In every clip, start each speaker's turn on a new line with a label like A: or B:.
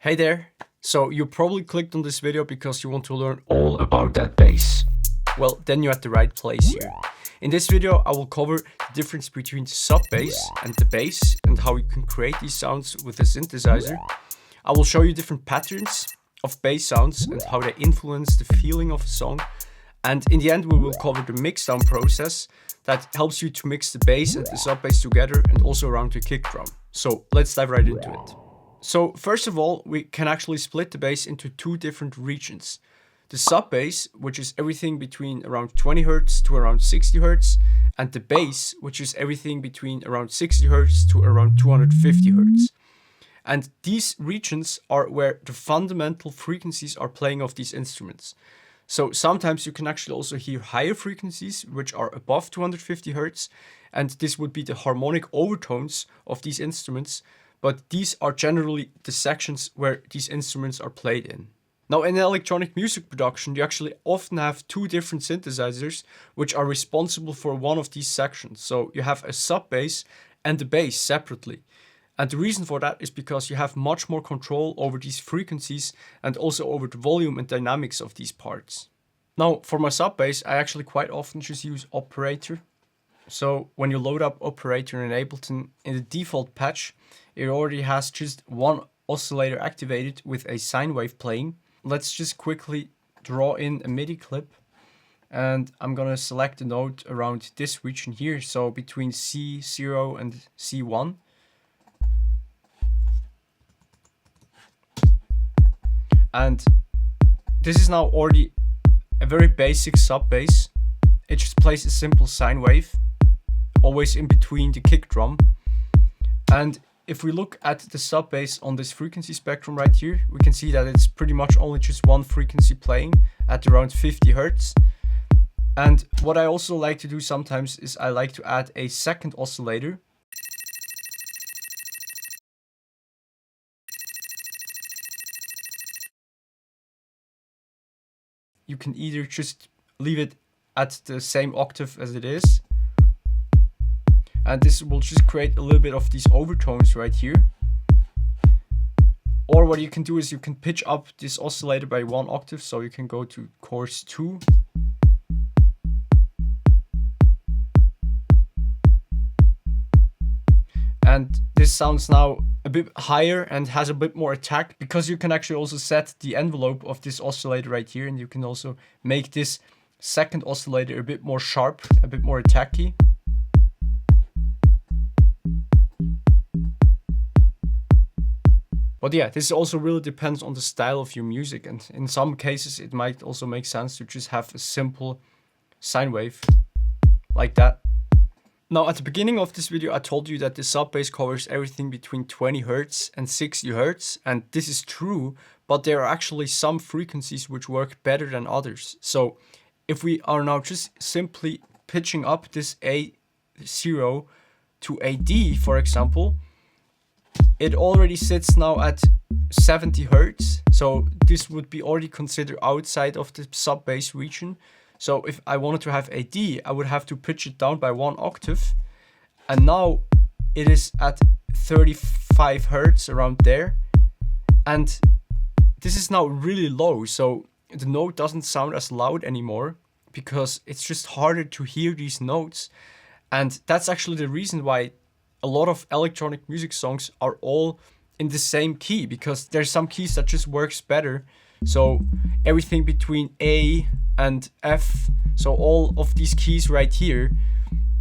A: Hey there! So you probably clicked on this video because you want to learn all about that bass. Well, then you're at the right place here. In this video I will cover the difference between the sub bass and the bass and how you can create these sounds with a synthesizer. I will show you different patterns of bass sounds and how they influence the feeling of a song. And in the end we will cover the mixdown process that helps you to mix the bass and the sub bass together and also around the kick drum. So let's dive right into it. So first of all, we can actually split the bass into two different regions. The sub bass, which is everything between around 20 Hz to around 60 Hz, and the bass, which is everything between around 60 Hz to around 250 Hz. And these regions are where the fundamental frequencies are playing of these instruments. So sometimes you can actually also hear higher frequencies, which are above 250 Hz, and this would be the harmonic overtones of these instruments. But these are generally the sections where these instruments are played in. Now in electronic music production, you actually often have two different synthesizers which are responsible for one of these sections. So you have a sub bass and the bass separately. And the reason for that is because you have much more control over these frequencies and also over the volume and dynamics of these parts. Now for my sub bass, I actually quite often just use Operator. So when you load up Operator in Ableton, in the default patch, it already has just one oscillator activated with a sine wave playing. Let's just quickly draw in a MIDI clip, and I'm gonna select a note around this region here, so between C0 and C1. And this is now already a very basic sub bass. It just plays a simple sine wave, always in between the kick drum. And if we look at the sub bass on this frequency spectrum right here, we can see that it's pretty much only just one frequency playing at around 50 Hz. And what I also like to do sometimes is I like to add a second oscillator. You can either just leave it at the same octave as it is, and this will just create a little bit of these overtones right here. Or what you can do is you can pitch up this oscillator by one octave, so you can go to chorus 2. And this sounds now a bit higher and has a bit more attack, because you can actually also set the envelope of this oscillator right here, and you can also make this second oscillator a bit more sharp, a bit more attacky. But yeah, this also really depends on the style of your music, and in some cases it might also make sense to just have a simple sine wave like that. Now at the beginning of this video I told you that the sub bass covers everything between 20 Hz and 60 Hz, and this is true, but there are actually some frequencies which work better than others. So if we are now just simply pitching up this A0 to a D, for example, it already sits now at 70 Hz, so this would be already considered outside of the sub bass region. So if I wanted to have a D, I would have to pitch it down by one octave, and now it is at 35 Hz around there, and this is now really low, so the note doesn't sound as loud anymore because it's just harder to hear these notes. And that's actually the reason why a lot of electronic music songs are all in the same key, because there's some keys that just works better. So everything between A and F, so all of these keys right here,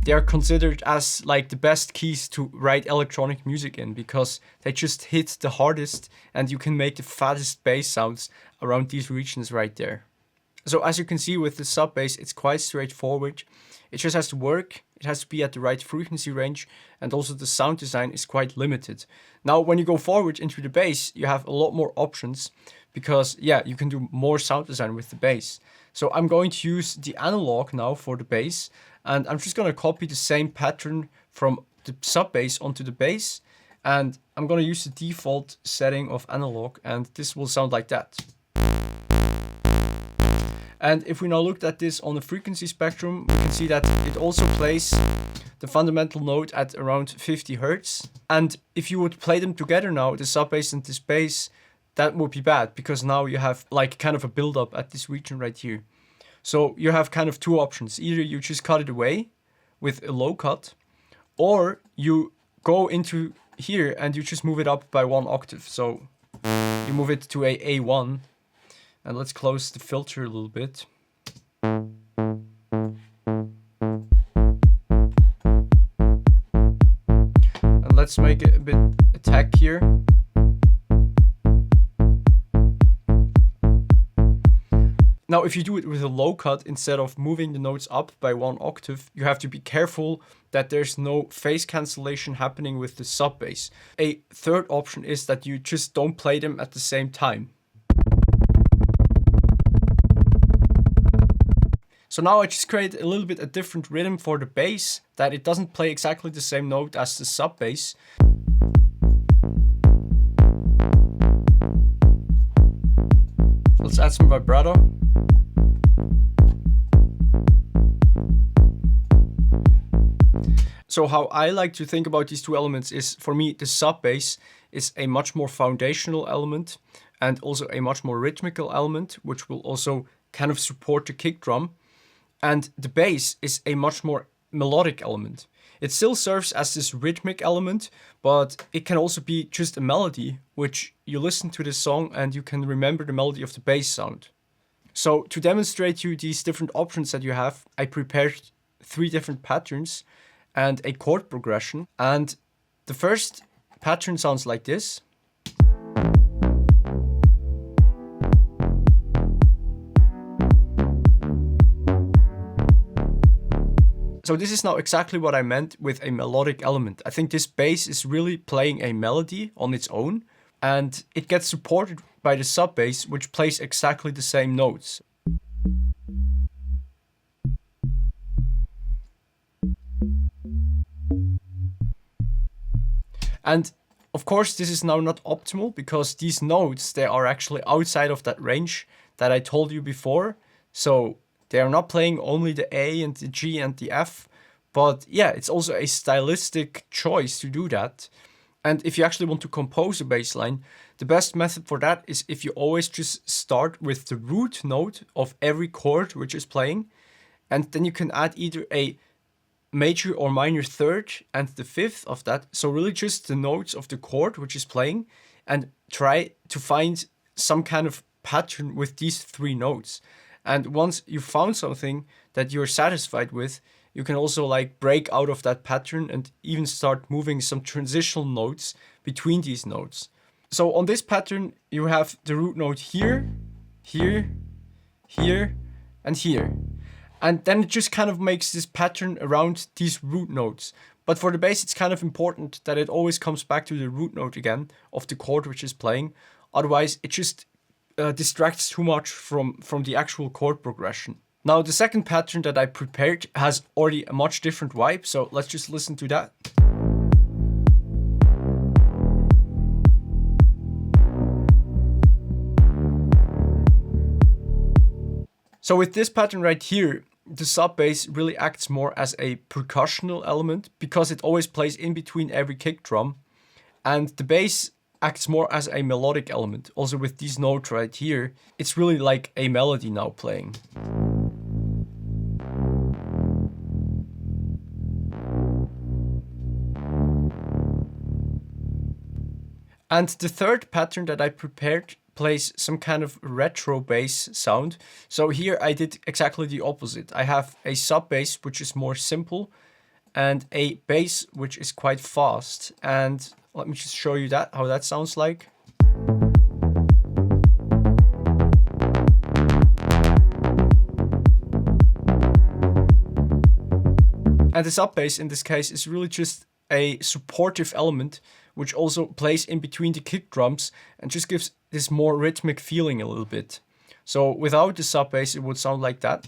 A: they are considered as like the best keys to write electronic music in, because they just hit the hardest and you can make the fattest bass sounds around these regions right there. So as you can see with the sub bass, it's quite straightforward. It just has to work, it has to be at the right frequency range, and also the sound design is quite limited. Now when you go forward into the bass, you have a lot more options, because yeah, you can do more sound design with the bass. So I'm going to use the analog now for the bass, and I'm just going to copy the same pattern from the sub bass onto the bass, and I'm going to use the default setting of analog, and this will sound like that. And if we now looked at this on the frequency spectrum, we can see that it also plays the fundamental note at around 50 Hz. And if you would play them together now, the sub bass and this bass, that would be bad, because now you have like kind of a build-up at this region right here. So you have kind of two options. Either you just cut it away with a low cut, or you go into here and you just move it up by 1 octave. So you move it to a A1, and let's close the filter a little bit. And let's make it a bit attack here. Now, if you do it with a low cut, instead of moving the notes up by 1 octave, you have to be careful that there's no phase cancellation happening with the sub bass. A third option is that you just don't play them at the same time. So now I just create a little bit a different rhythm for the bass, that it doesn't play exactly the same note as the sub bass. Let's add some vibrato. So how I like to think about these two elements is, for me, the sub bass is a much more foundational element and also a much more rhythmical element, which will also kind of support the kick drum. And the bass is a much more melodic element. It still serves as this rhythmic element, but it can also be just a melody, which you listen to the song and you can remember the melody of the bass sound. So to demonstrate you these different options that you have, I prepared 3 different patterns and a chord progression. And the first pattern sounds like this. So this is now exactly what I meant with a melodic element. I think this bass is really playing a melody on its own, and it gets supported by the sub bass, which plays exactly the same notes. And of course, this is now not optimal, because these notes, they are actually outside of that range that I told you before. So they are not playing only the A and the G and the F, but yeah, it's also a stylistic choice to do that. And if you actually want to compose a bass line, the best method for that is if you always just start with the root note of every chord which is playing, and then you can add either a major or minor third and the fifth of that. So really just the notes of the chord which is playing, and try to find some kind of pattern with these 3 notes. And once you found something that you're satisfied with, you can also like break out of that pattern and even start moving some transitional notes between these notes. So on this pattern, you have the root note here, here, here, and here. And then it just kind of makes this pattern around these root notes. But for the bass, it's kind of important that it always comes back to the root note again of the chord which is playing. Otherwise, it just distracts too much from the actual chord progression. Now, the second pattern that I prepared has already a much different vibe, so let's just listen to that. So with this pattern right here, the sub bass really acts more as a percussional element, because it always plays in between every kick drum, and the bass acts more as a melodic element. Also with these notes right here, it's really like a melody now playing. And the third pattern that I prepared plays some kind of retro bass sound. So here I did exactly the opposite. I have a sub bass which is more simple and a bass which is quite fast. And let me just show you that, how that sounds like. And the sub bass in this case is really just a supportive element which also plays in between the kick drums and just gives this more rhythmic feeling a little bit. So without the sub bass, it would sound like that.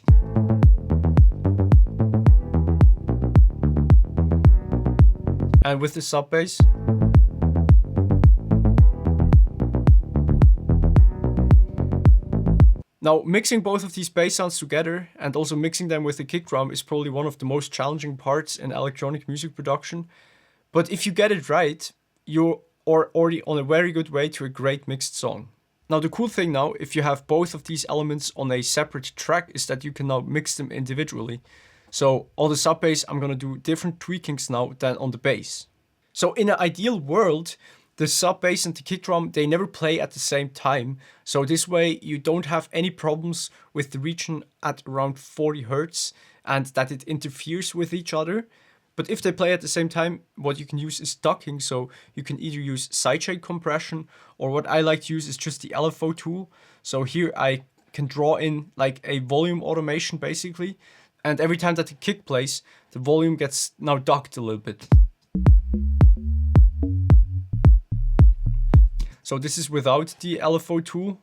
A: And with the sub bass, now mixing both of these bass sounds together and also mixing them with the kick drum is probably one of the most challenging parts in electronic music production. But if you get it right, you are already on a very good way to a great mixed song. Now the cool thing now, if you have both of these elements on a separate track, is that you can now mix them individually. So on the sub bass, I'm gonna do different tweakings now than on the bass. So in an ideal world, the sub bass and the kick drum, they never play at the same time. So this way you don't have any problems with the region at around 40 Hertz and that it interferes with each other. But if they play at the same time, what you can use is ducking. So you can either use sidechain compression, or what I like to use is just the LFO tool. So here I can draw in like a volume automation basically. And every time that the kick plays, the volume gets now ducked a little bit. So this is without the LFO tool.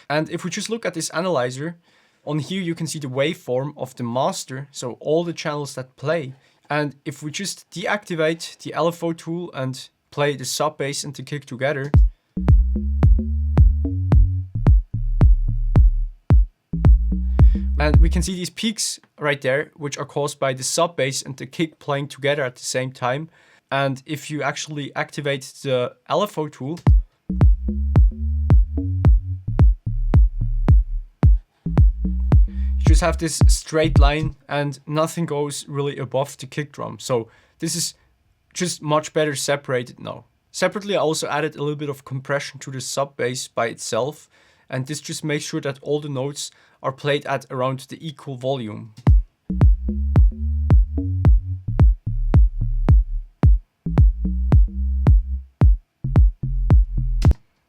A: And if we just look at this analyzer, on here you can see the waveform of the master, so all the channels that play. And if we just deactivate the LFO tool and play the sub bass and the kick together, and we can see these peaks right there, which are caused by the sub bass and the kick playing together at the same time. And if you actually activate the LFO tool, you just have this straight line and nothing goes really above the kick drum. So this is just much better separated now. Separately, I also added a little bit of compression to the sub bass by itself. And this just makes sure that all the notes are played at around the equal volume.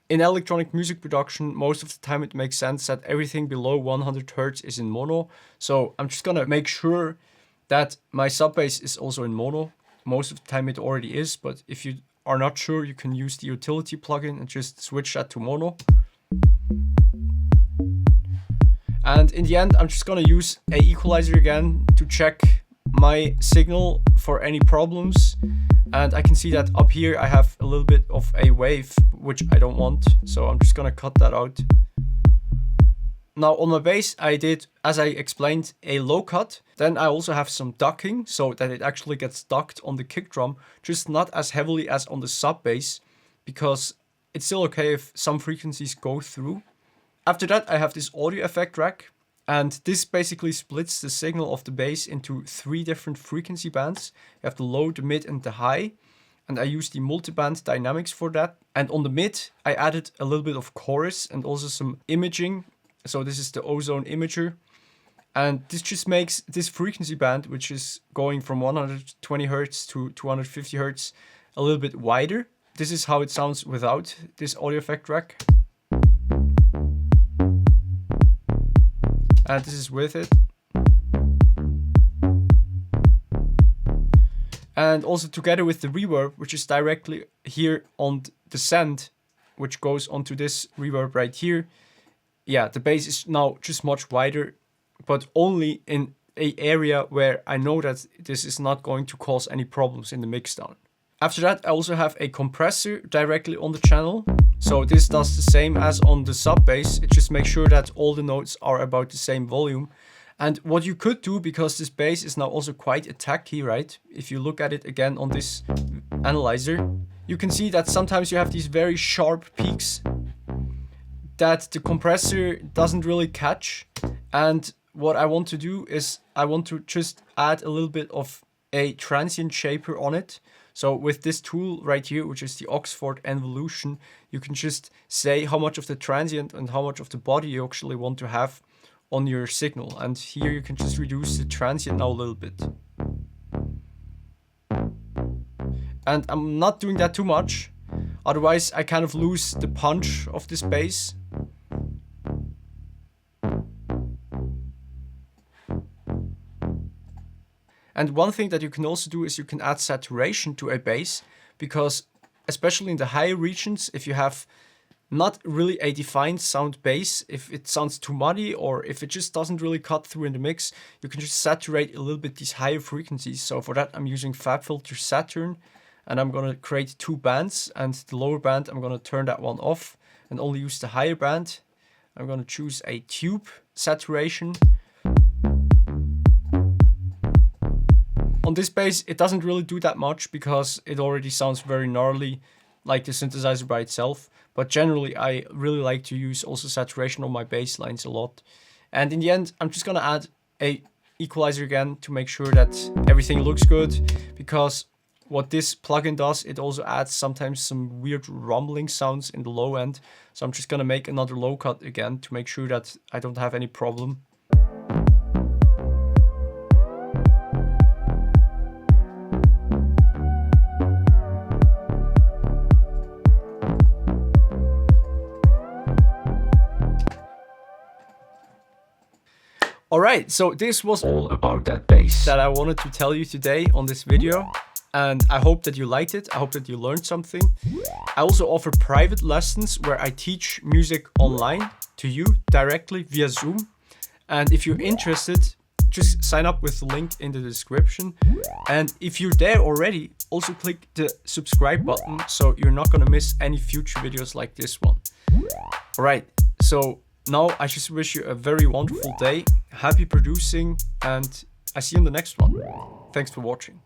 A: In electronic music production, most of the time it makes sense that everything below 100 Hertz is in mono. So I'm just gonna make sure that my sub bass is also in mono. Most of the time it already is, but if you are not sure, you can use the utility plugin and just switch that to mono. And in the end, I'm just gonna use a equalizer again to check my signal for any problems. And I can see that up here I have a little bit of a wave, which I don't want. So I'm just gonna cut that out. Now on my bass, I did, as I explained, a low cut. Then I also have some ducking so that it actually gets ducked on the kick drum, just not as heavily as on the sub bass, because it's still okay if some frequencies go through. After that, I have this audio effect rack, and this basically splits the signal of the bass into 3 different frequency bands. You have the low, the mid, and the high, and I use the multiband dynamics for that. And on the mid, I added a little bit of chorus and also some imaging. So this is the Ozone Imager, and this just makes this frequency band, which is going from 120 Hertz to 250 Hertz, a little bit wider. This is how it sounds without this audio effect rack. And this is with it. And also together with the reverb, which is directly here on the send, which goes onto this reverb right here. Yeah, the bass is now just much wider, but only in an area where I know that this is not going to cause any problems in the mixdown. After that, I also have a compressor directly on the channel. So this does the same as on the sub bass. It just makes sure that all the notes are about the same volume. And what you could do, because this bass is now also quite attacky, right? If you look at it again on this analyzer, you can see that sometimes you have these very sharp peaks that the compressor doesn't really catch. And what I want to do is I want to just add a little bit of a transient shaper on it. So with this tool right here, which is the Oxford Evolution, you can just say how much of the transient and how much of the body you actually want to have on your signal. And here you can just reduce the transient now a little bit. And I'm not doing that too much, otherwise I kind of lose the punch of this bass. And one thing that you can also do is you can add saturation to a bass, because especially in the higher regions, if you have not really a defined sound bass, if it sounds too muddy or if it just doesn't really cut through in the mix, you can just saturate a little bit these higher frequencies. So for that, I'm using FabFilter Saturn, and I'm gonna create 2 bands, and the lower band, I'm gonna turn that one off and only use the higher band. I'm gonna choose a tube saturation. On On this bass, it doesn't really do that much because it already sounds very gnarly, like the synthesizer by itself. But generally, I really like to use also saturation on my bass lines a lot. And in the end, I'm just gonna add a equalizer again to make sure that everything looks good, because what this plugin does, it also adds sometimes some weird rumbling sounds in the low end. So I'm just gonna make another low cut again to make sure that I don't have any problem. Alright, so this was all about that bass that I wanted to tell you today on this video. And I hope that you liked it. I hope that you learned something. I also offer private lessons where I teach music online to you directly via Zoom. And if you're interested, just sign up with the link in the description. And if you're there already, also click the subscribe button so you're not gonna miss any future videos like this one. Alright, so now I just wish you a very wonderful day, happy producing, and I see you in the next one. Thanks for watching.